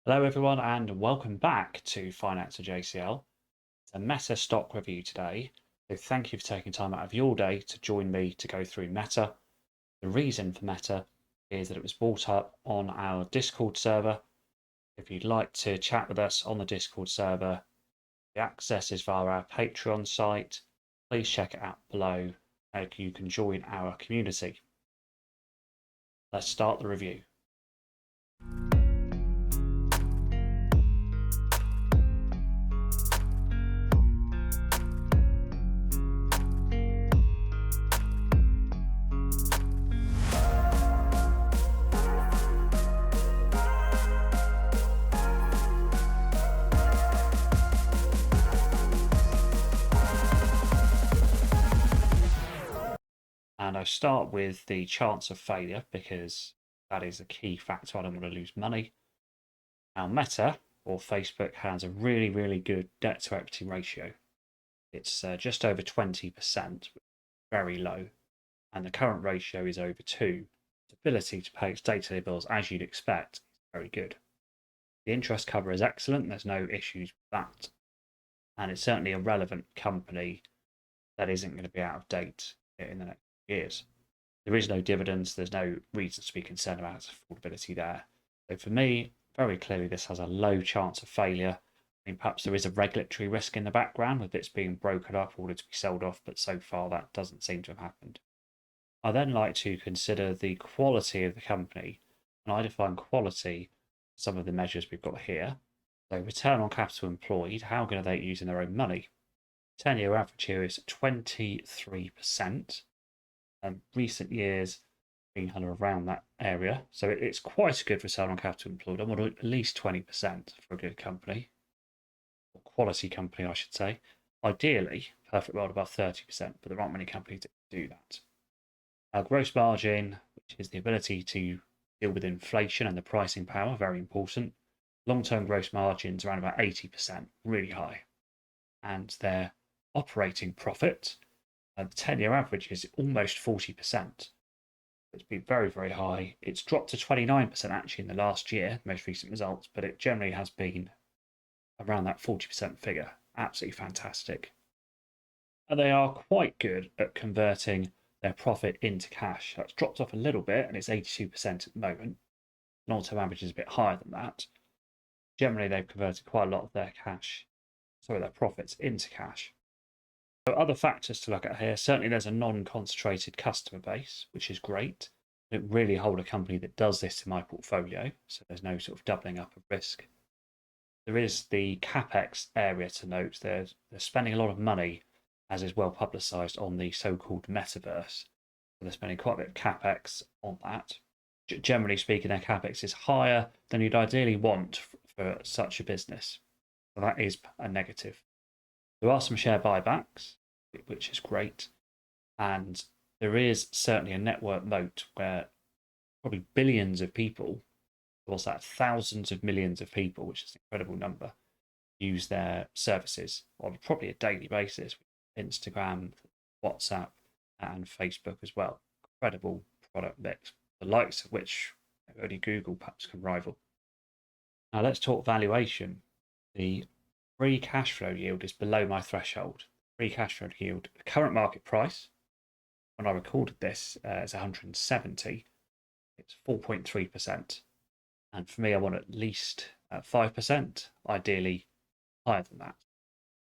Hello everyone and welcome back to Financial JCL. It's a Meta stock review today. So thank you for taking time out of your day to join me to go through Meta. The reason for Meta is that it was brought up on our Discord server. If you'd like to chat with us on the Discord server, the access is via our Patreon site. Please check it out below. You can join our community. Let's start the review. And I start with the chance of failure because that is a key factor. I don't want to lose money. Now, Meta or Facebook has a really good debt to equity ratio. It's just over 20%, very low, and the current ratio is over 2. Its ability to pay its day-to-day bills as you'd expect is very good. The interest cover is excellent. There's no issues with that, and it's certainly a relevant company that isn't going to be out of date in the next years. There is no dividends. There's no reasons to be concerned about its affordability there. So for me, very clearly, this has a low chance of failure. I mean, perhaps there is a regulatory risk in the background with bits being broken up, ordered to be sold off, but so far that doesn't seem to have happened. I then like to consider the quality of the company, and I define quality some of the measures we've got here. So return on capital employed, how good are they using their own money? 10-year average here is 23%. Recent years being kind of around that area. So it's quite a good return on capital employed. I want at least 20% for a good company, or quality company, I should say. Ideally, perfect world above 30%, but there aren't many companies that do that. Gross margin, which is the ability to deal with inflation and the pricing power, very important. Long-term gross margins around about 80%, really high. And their operating profit, the 10-year average is almost 40%. It's been very high. It's dropped to 29% actually in the last year, most recent results, but it generally has been around that 40% figure. Absolutely fantastic. And they are quite good at converting their profit into cash. That's dropped off a little bit and it's 82% at the moment. Long-term average is a bit higher than that. Generally, they've converted quite a lot of their profits into cash. So other factors to look at here, certainly there's a non-concentrated customer base, which is great. I don't really hold a company that does this in my portfolio, so there's no sort of doubling up of risk. There is the CapEx area to note. They're spending a lot of money, as is well publicised, on the so-called metaverse. So they're spending quite a bit of CapEx on that. Generally speaking, their CapEx is higher than you'd ideally want for such a business. So that is a negative. There are some share buybacks, which is great. And there is certainly a network moat where probably billions of people, what's that, thousands of millions of people, which is an incredible number, use their services on probably a daily basis. Instagram, WhatsApp, and Facebook as well. Incredible product mix, the likes of which only Google perhaps can rival. Now let's talk valuation. The free cash flow yield is below my threshold. Free cash flow yield, the current market price, when I recorded this, is 170. It's 4.3%. And for me, I want at least 5%, ideally higher than that.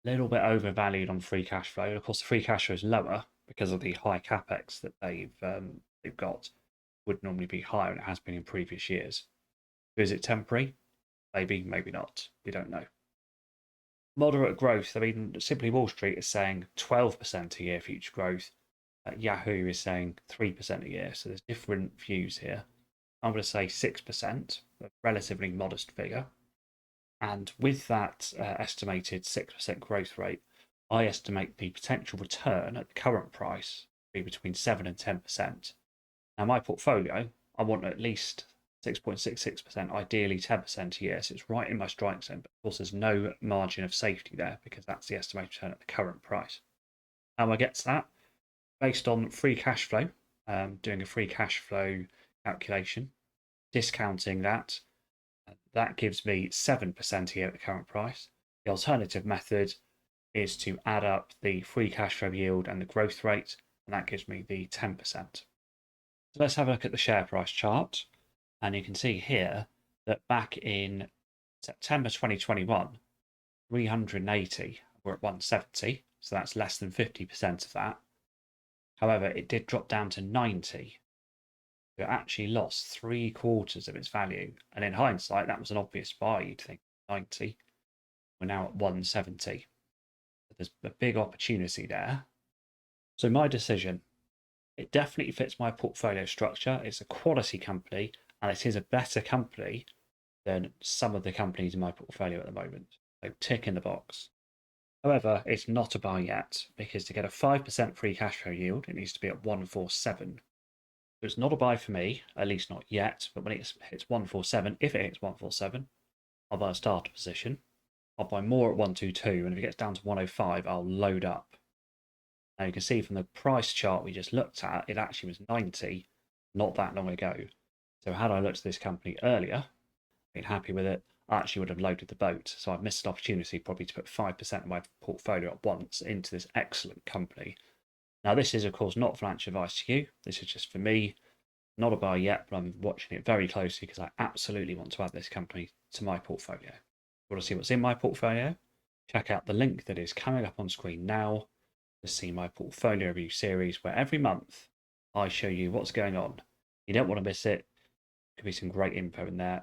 A little bit overvalued on free cash flow. And of course, the free cash flow is lower because of the high capex that they've got. Would normally be higher, and it has been in previous years. Is it temporary? Maybe, maybe not. We don't know. Moderate growth. I mean, Simply Wall Street is saying 12% a year future growth. Yahoo is saying 3% a year. So there's different views here. I'm going to say 6%, a relatively modest figure. And with that estimated 6% growth rate, I estimate the potential return at the current price to be between 7 and 10%. Now, my portfolio, I want at least 6.66%, ideally 10% a year. So it's right in my strike zone. But of course, there's no margin of safety there because that's the estimated return at the current price. How I get to that? Based on free cash flow, doing a free cash flow calculation, discounting that, That gives me 7% a year at the current price. The alternative method is to add up the free cash flow yield and the growth rate, and that gives me the 10%. So let's have a look at the share price chart. And you can see here that back in September 2021, 380 were at 170, so that's less than 50% of that. However, it did drop down to 90. It actually lost 3/4 of its value. And in hindsight, that was an obvious buy, you'd think. 90. We're now at 170. There's a big opportunity there. So my decision, it definitely fits my portfolio structure. It's a quality company, and it is a better company than some of the companies in my portfolio at the moment. So tick in the box. However, it's not a buy yet, because to get a 5% free cash flow yield, it needs to be at 147. So it's not a buy for me, at least not yet, but when it hits 147, if it hits 147, I'll buy a starter position. I'll buy more at 122, and if it gets down to 105, I'll load up. Now you can see from the price chart we just looked at, it actually was 90 not that long ago. So had I looked at this company earlier, been happy with it, I actually would have loaded the boat. So I've missed an opportunity probably to put 5% of my portfolio at once into this excellent company. Now this is of course not financial advice to you. This is just for me. Not a buy yet, but I'm watching it very closely because I absolutely want to add this company to my portfolio. Want to see what's in my portfolio? Check out the link that is coming up on screen now to see my portfolio review series where every month I show you what's going on. You don't want to miss it. Could be some great info in there